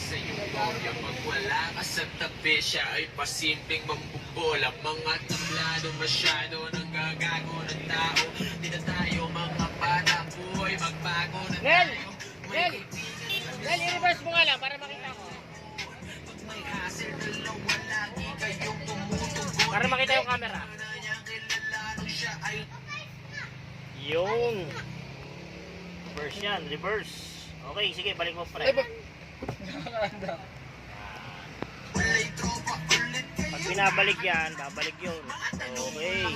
sa'yo Bobya pag wala ka sa tabi siya ay pasimpleng mambubola mga tablado masyado nang gagago ng tao di na tayo mga bata boy magbago na tayo Nel, i-reverse mo nga lang para makita ko. may hassle dalawa lagi kayong tumutugon Para makita yung camera. Yun. Reverse yan, reverse. Okay, sige, balik mo pre. Pag binabalik yan, babalik yun. Okay.